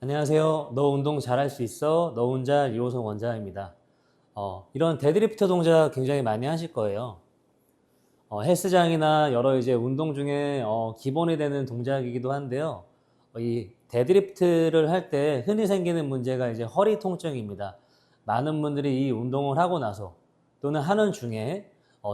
안녕하세요. 너 운동 잘할 수 있어? 너 혼자 이호성 원장입니다. 이런 데드리프트 동작 굉장히 많이 하실 거예요. 헬스장이나 여러 이제 운동 중에 기본이 되는 동작이기도 한데요. 이 데드리프트를 할 때 흔히 생기는 문제가 이제 허리 통증입니다. 많은 분들이 이 운동을 하고 나서 또는 하는 중에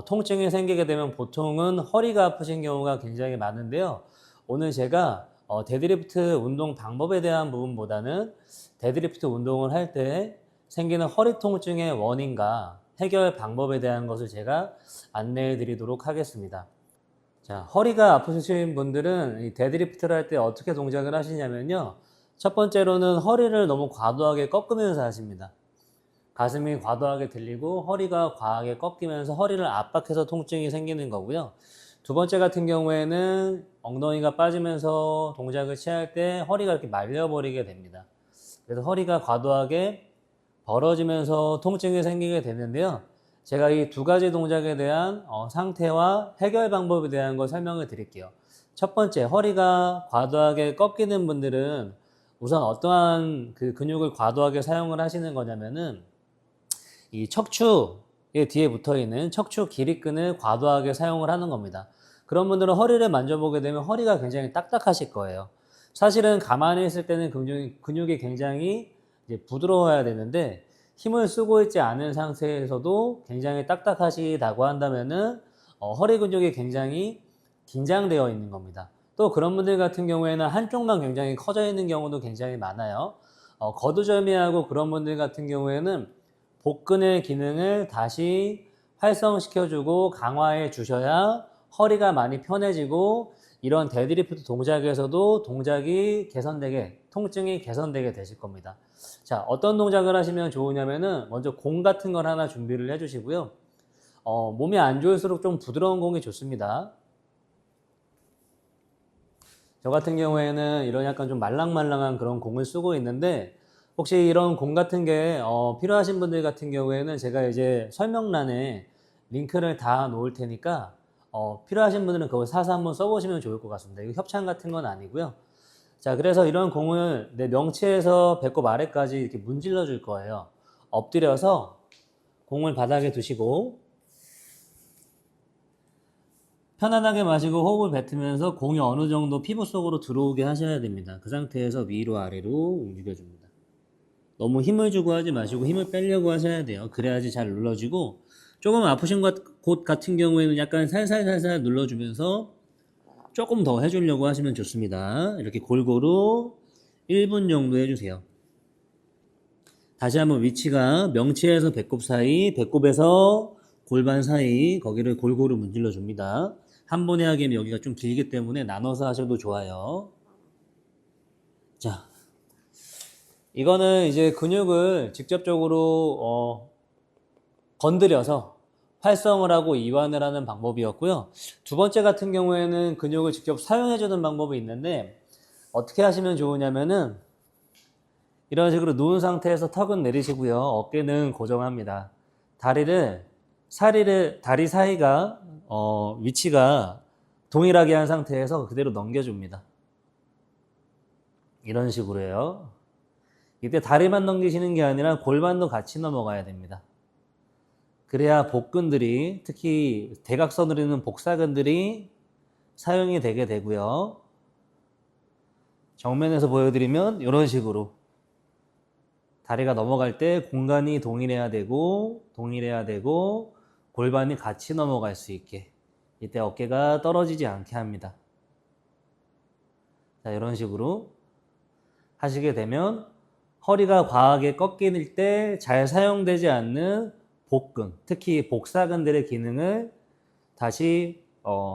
통증이 생기게 되면 보통은 허리가 아프신 경우가 굉장히 많은데요. 오늘 제가 데드리프트 운동 방법에 대한 부분보다는 데드리프트 운동을 할 때 생기는 허리 통증의 원인과 해결 방법에 대한 것을 제가 안내해 드리도록 하겠습니다. 자, 허리가 아프신 분들은 이 데드리프트를 할 때 어떻게 동작을 하시냐면요. 첫 번째로는 허리를 너무 과도하게 꺾으면서 하십니다. 가슴이 과도하게 들리고 허리가 과하게 꺾이면서 허리를 압박해서 통증이 생기는 거고요. 두 번째 같은 경우에는 엉덩이가 빠지면서 동작을 취할 때 허리가 이렇게 말려버리게 됩니다. 그래서 허리가 과도하게 벌어지면서 통증이 생기게 되는데요. 제가 이 두 가지 동작에 대한 상태와 해결 방법에 대한 걸 설명을 드릴게요. 첫 번째, 허리가 과도하게 꺾이는 분들은 우선 어떠한 그 근육을 과도하게 사용을 하시는 거냐면은 이 척추의 뒤에 붙어 있는 척추 기립근을 과도하게 사용을 하는 겁니다. 그런 분들은 허리를 만져보게 되면 허리가 굉장히 딱딱하실 거예요. 사실은 가만히 있을 때는 근육이 굉장히 이제 부드러워야 되는데 힘을 쓰고 있지 않은 상태에서도 굉장히 딱딱하시다고 한다면은 허리 근육이 굉장히 긴장되어 있는 겁니다. 또 그런 분들 같은 경우에는 한쪽만 굉장히 커져 있는 경우도 굉장히 많아요. 거두절미하고 그런 분들 같은 경우에는 복근의 기능을 다시 활성시켜주고 강화해 주셔야 허리가 많이 편해지고 이런 데드리프트 동작에서도 동작이 개선되게, 통증이 개선되게 되실 겁니다. 자, 어떤 동작을 하시면 좋으냐면은 먼저 공 같은 걸 하나 준비를 해주시고요. 몸이 안 좋을수록 좀 부드러운 공이 좋습니다. 저 같은 경우에는 이런 약간 좀 말랑말랑한 그런 공을 쓰고 있는데 혹시 이런 공 같은 게 필요하신 분들 같은 경우에는 제가 이제 설명란에 링크를 다 놓을 테니까 필요하신 분들은 그걸 사서 한번 써보시면 좋을 것 같습니다. 이거 협찬 같은 건 아니고요. 자, 그래서 이런 공을 내 명치에서 배꼽 아래까지 이렇게 문질러 줄 거예요. 엎드려서 공을 바닥에 두시고 편안하게 마시고 호흡을 뱉으면서 공이 어느 정도 피부 속으로 들어오게 하셔야 됩니다. 그 상태에서 위로 아래로 움직여줍니다. 너무 힘을 주고 하지 마시고 힘을 빼려고 하셔야 돼요. 그래야지 잘 눌러지고 조금 아프신 곳 같은 경우에는 약간 살살살살 눌러주면서 조금 더 해주려고 하시면 좋습니다. 이렇게 골고루 1분 정도 해주세요. 다시 한번 위치가 명치에서 배꼽 사이, 배꼽에서 골반 사이 거기를 골고루 문질러 줍니다. 한 번에 하기에는 여기가 좀 길기 때문에 나눠서 하셔도 좋아요. 자, 이거는 이제 근육을 직접적으로 건드려서 활성을 하고 이완을 하는 방법이었고요. 두 번째 같은 경우에는 근육을 직접 사용해주는 방법이 있는데 어떻게 하시면 좋으냐면은 이런 식으로 누운 상태에서 턱은 내리시고요. 어깨는 고정합니다. 다리 사이가 위치가 동일하게 한 상태에서 그대로 넘겨줍니다. 이런 식으로 해요. 이때 다리만 넘기시는 게 아니라 골반도 같이 넘어가야 됩니다. 그래야 복근들이, 특히 대각선으로 있는 복사근들이 사용이 되게 되고요. 정면에서 보여드리면 이런 식으로 다리가 넘어갈 때 공간이 동일해야 되고 골반이 같이 넘어갈 수 있게 이때 어깨가 떨어지지 않게 합니다. 자, 이런 식으로 하시게 되면 허리가 과하게 꺾일 때 잘 사용되지 않는 복근, 특히 복사근들의 기능을 다시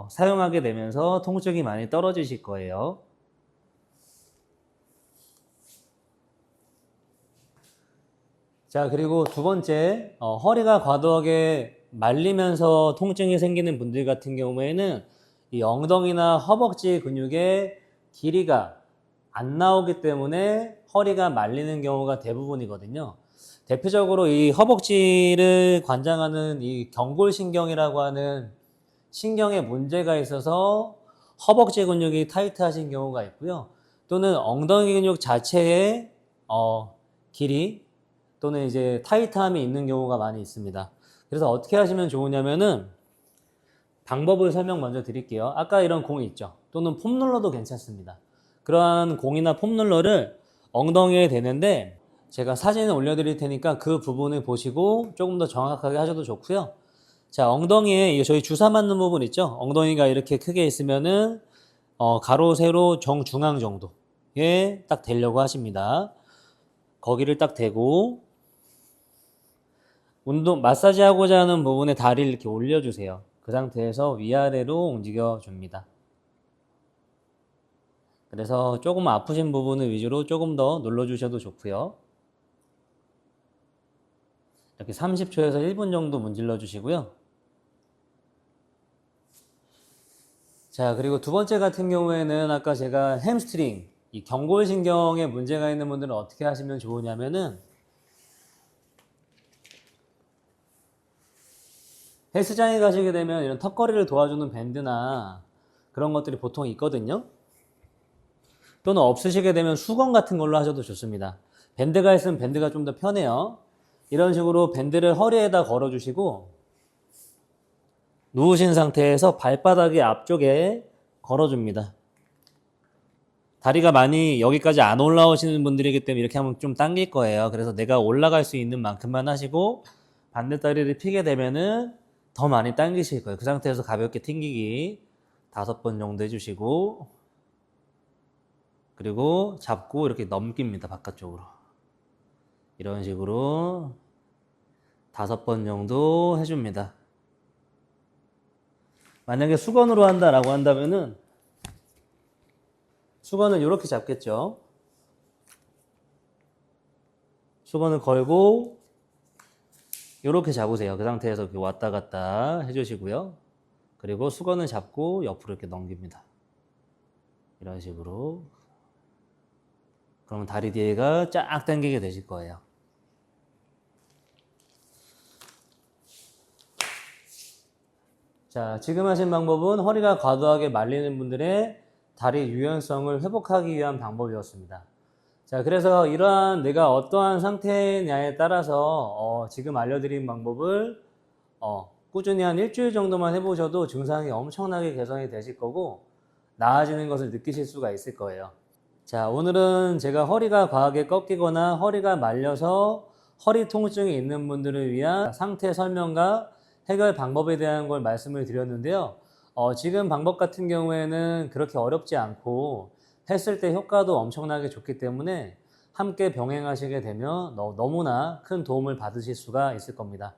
사용하게 되면서 통증이 많이 떨어지실 거예요. 자, 그리고 두 번째, 허리가 과도하게 말리면서 통증이 생기는 분들 같은 경우에는 이 엉덩이나 허벅지 근육의 길이가 안 나오기 때문에 허리가 말리는 경우가 대부분이거든요. 대표적으로 이 허벅지를 관장하는 이 경골신경이라고 하는 신경에 문제가 있어서 허벅지 근육이 타이트하신 경우가 있고요. 또는 엉덩이 근육 자체의 길이 또는 이제 타이트함이 있는 경우가 많이 있습니다. 그래서 어떻게 하시면 좋으냐면은 방법을 설명 먼저 드릴게요. 아까 이런 공이 있죠. 또는 폼롤러도 괜찮습니다. 그러한 공이나 폼롤러를 엉덩이에 대는데 제가 사진을 올려드릴 테니까 그 부분을 보시고 조금 더 정확하게 하셔도 좋고요. 자, 엉덩이에 저희 주사 맞는 부분 있죠? 엉덩이가 이렇게 크게 있으면은 가로, 세로, 정중앙 정도에 딱 대려고 하십니다. 거기를 딱 대고 마사지 하고자 하는 부분에 다리를 이렇게 올려주세요. 그 상태에서 위아래로 움직여 줍니다. 그래서 조금 아프신 부분을 위주로 조금 더 눌러주셔도 좋고요. 이렇게 30초에서 1분 정도 문질러 주시고요. 자, 그리고 두 번째 같은 경우에는 아까 제가 햄스트링, 이 경골신경에 문제가 있는 분들은 어떻게 하시면 좋으냐면은 헬스장에 가시게 되면 이런 턱걸이를 도와주는 밴드나 그런 것들이 보통 있거든요. 또는 없으시게 되면 수건 같은 걸로 하셔도 좋습니다. 밴드가 있으면 밴드가 좀 더 편해요. 이런 식으로 밴드를 허리에다 걸어주시고 누우신 상태에서 발바닥이 앞쪽에 걸어줍니다. 다리가 많이 여기까지 안 올라오시는 분들이기 때문에 이렇게 하면 좀 당길 거예요. 그래서 내가 올라갈 수 있는 만큼만 하시고 반대다리를 펴게 되면은 더 많이 당기실 거예요. 그 상태에서 가볍게 튕기기 5번 정도 해주시고 그리고 잡고 이렇게 넘깁니다. 바깥쪽으로. 이런 식으로 5번 정도 해줍니다. 만약에 수건으로 한다라고 한다면은 수건을 이렇게 잡겠죠. 수건을 걸고 이렇게 잡으세요. 그 상태에서 이렇게 왔다 갔다 해주시고요. 그리고 수건을 잡고 옆으로 이렇게 넘깁니다. 이런 식으로. 그러면 다리 뒤에가 쫙 당기게 되실 거예요. 자, 지금 하신 방법은 허리가 과도하게 말리는 분들의 다리 유연성을 회복하기 위한 방법이었습니다. 자, 그래서 이러한 내가 어떠한 상태냐에 따라서 지금 알려드린 방법을 꾸준히 한 일주일 정도만 해보셔도 증상이 엄청나게 개선이 되실 거고 나아지는 것을 느끼실 수가 있을 거예요. 자, 오늘은 제가 허리가 과하게 꺾이거나 허리가 말려서 허리 통증이 있는 분들을 위한 상태 설명과 해결 방법에 대한 걸 말씀을 드렸는데요. 지금 방법 같은 경우에는 그렇게 어렵지 않고 했을 때 효과도 엄청나게 좋기 때문에 함께 병행하시게 되면 너무나 큰 도움을 받으실 수가 있을 겁니다.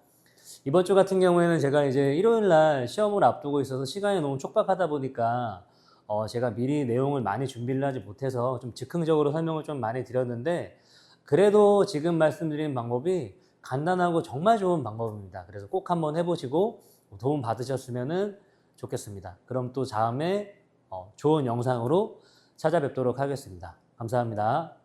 이번 주 같은 경우에는 제가 이제 일요일 날 시험을 앞두고 있어서 시간이 너무 촉박하다 보니까 제가 미리 내용을 많이 준비를 하지 못해서 좀 즉흥적으로 설명을 좀 많이 드렸는데 그래도 지금 말씀드린 방법이 간단하고 정말 좋은 방법입니다. 그래서 꼭 한번 해보시고 도움 받으셨으면 좋겠습니다. 그럼 또 다음에 좋은 영상으로 찾아뵙도록 하겠습니다. 감사합니다.